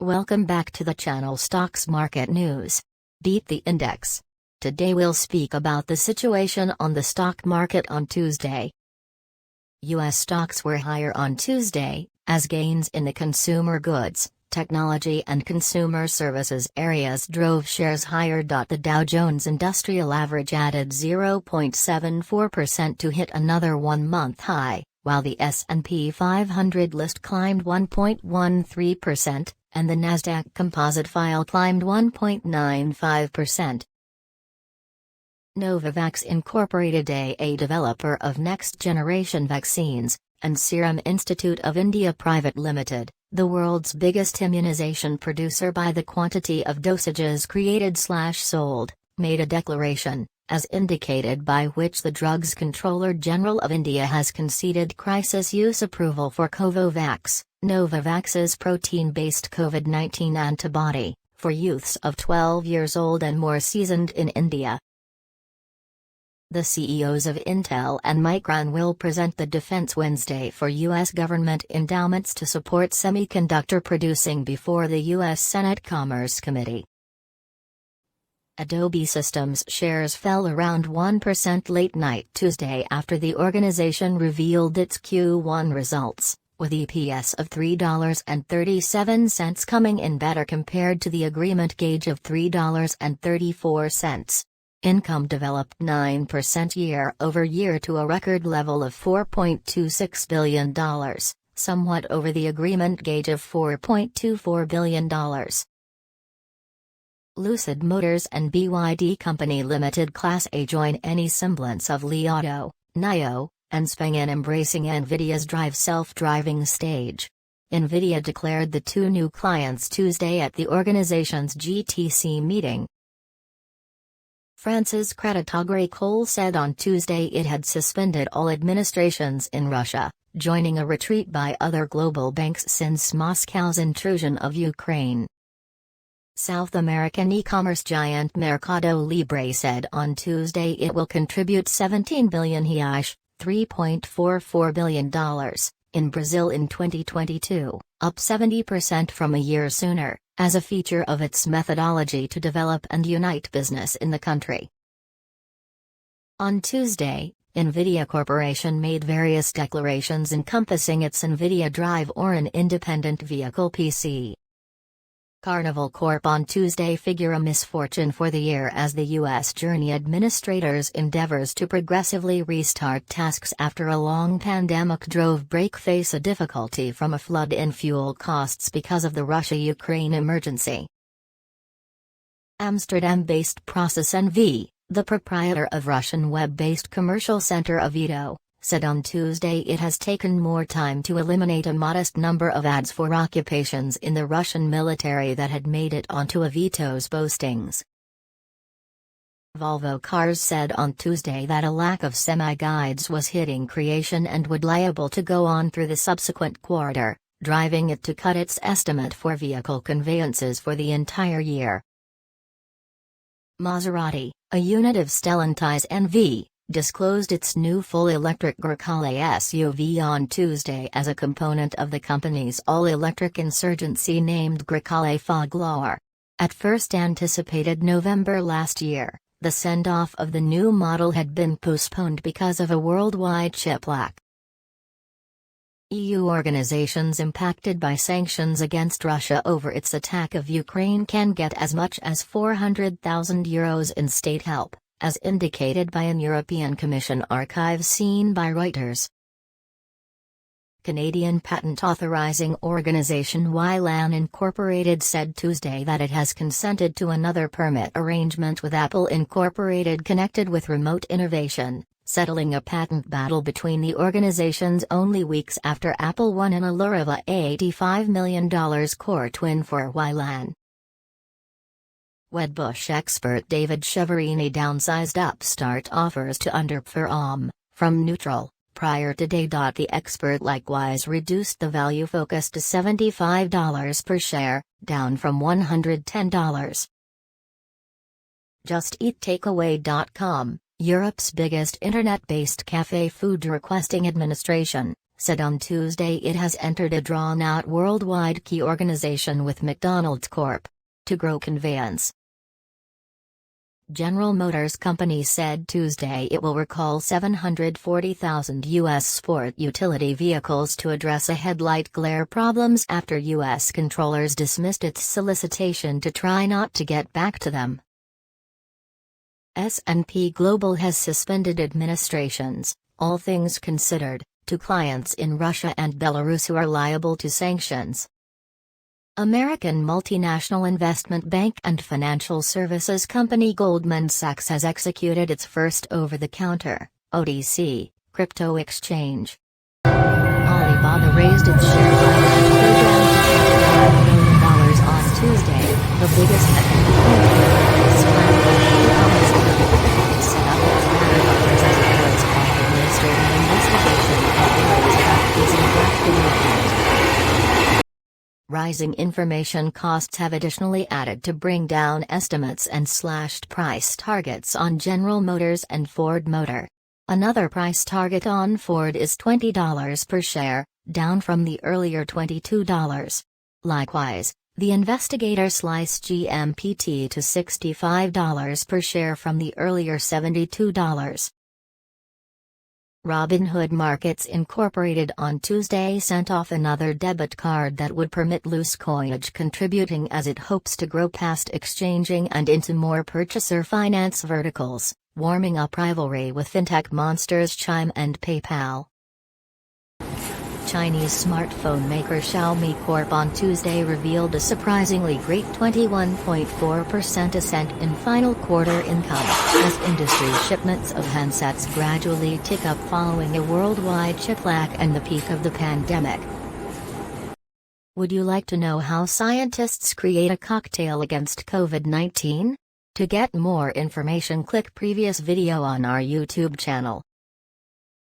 Welcome back to the channel Stocks Market News. Beat the index. Today we'll speak about the situation on the stock market on Tuesday. U.S. stocks were higher on Tuesday, as gains in the consumer goods, technology and consumer services areas drove shares higher. The Dow Jones Industrial Average added 0.74% to hit another one-month high, while the S&P 500 list climbed 1.13%, and the Nasdaq Composite File climbed 1.95%. Novavax Incorporated, a developer of next-generation vaccines, and Serum Institute of India Private Limited, the world's biggest immunization producer by the quantity of dosages created/sold, made a declaration, as indicated by which the Drugs Controller General of India has conceded crisis use approval for Covovax, Novavax's protein-based COVID-19 antibody, for youths of 12 years old and more seasoned in India. The CEOs of Intel and Micron will present the defense Wednesday for U.S. government endowments to support semiconductor producing before the U.S. Senate Commerce Committee. Adobe Systems shares fell around 1% late night Tuesday after the organization revealed its Q1 results, with EPS of $3.37 coming in better compared to the agreement gauge of $3.34. Income developed 9% year-over-year to a record level of $4.26 billion, somewhat over the agreement gauge of $4.24 billion. Lucid Motors and BYD Company Limited Class A join any semblance of Li Auto, NIO, and SPAN in embracing Nvidia's DRIVE self-driving stage. Nvidia declared the two new clients Tuesday at the organization's GTC meeting. France's Crédit Agricole said on Tuesday it had suspended all administrations in Russia, joining a retreat by other global banks since Moscow's intrusion of Ukraine. South American e-commerce giant MercadoLibre said on Tuesday it will contribute 17 billion reais, $3.44 billion, in Brazil in 2022, up 70% from a year sooner, as a feature of its methodology to develop and unite business in the country. On Tuesday, Nvidia Corporation made various declarations encompassing its Nvidia DRIVE Orin independent vehicle PC. Carnival Corp on Tuesday figure a misfortune for the year as the U.S. Journey Administrator's endeavors to progressively restart tasks after a long pandemic drove break face a difficulty from a flood in fuel costs because of the Russia-Ukraine emergency. Amsterdam-based Prosus NV, the proprietor of Russian web-based commercial center Avito, said on Tuesday it has taken more time to eliminate a modest number of ads for occupations in the Russian military that had made it onto Avito's postings. Volvo Cars said on Tuesday that a lack of semi-guides was hitting creation and would liable to go on through the subsequent quarter, driving it to cut its estimate for vehicle conveyances for the entire year. Maserati, a unit of Stellantis NV, disclosed its new full-electric Grecale SUV on Tuesday as a component of the company's all-electric insurgency named Grecale Folklore. At first anticipated November last year, the send-off of the new model had been postponed because of a worldwide chip lack. EU organizations impacted by sanctions against Russia over its attack of Ukraine can get as much as €400,000 in state help, as indicated by an European Commission archive seen by Reuters. Canadian patent authorizing organization WiLAN Inc. said Tuesday that it has consented to another permit arrangement with Apple Inc. connected with remote innovation, settling a patent battle between the organizations only weeks after Apple won an allure of a $85 million court win for WiLAN. Wedbush expert David Chiaverini downsized Upstart offers to Underpferom, from neutral, prior to day. The expert likewise reduced the value focus to $75 per share, down from $110. JustEatTakeaway.com, Europe's biggest internet-based cafe food requesting administration, said on Tuesday it has entered a drawn-out worldwide key organization with McDonald Corp. To grow conveyance. General Motors Company said Tuesday it will recall 740,000 U.S. sport utility vehicles to address a headlight glare problems after U.S. controllers dismissed its solicitation to try not to get back to them. S&P Global has suspended administrations, all things considered, to clients in Russia and Belarus who are liable to sanctions. American multinational investment bank and financial services company Goldman Sachs has executed its first over-the-counter, OTC, crypto exchange. Alibaba raised its share buyback program to $25 million on Tuesday, the biggest economic plan e-commerce company set up its matter representatives on administrative investigation of worries about using black development. Rising information costs have additionally added to bring down estimates and slashed price targets on General Motors and Ford Motor. Another price target on Ford is $20 per share, down from the earlier $22. Likewise, the investigator sliced GMPT to $65 per share from the earlier $72. Robinhood Markets Incorporated on Tuesday sent off another debit card that would permit loose coinage contributing as it hopes to grow past exchanging and into more purchaser finance verticals, warming up rivalry with fintech monsters Chime and PayPal. Chinese smartphone maker Xiaomi Corp on Tuesday revealed a surprisingly great 21.4% ascent in final quarter income, as industry shipments of handsets gradually tick up following a worldwide chip lack and the peak of the pandemic. Would you like to know how scientists create a cocktail against COVID-19? To get more information, click previous video on our YouTube channel.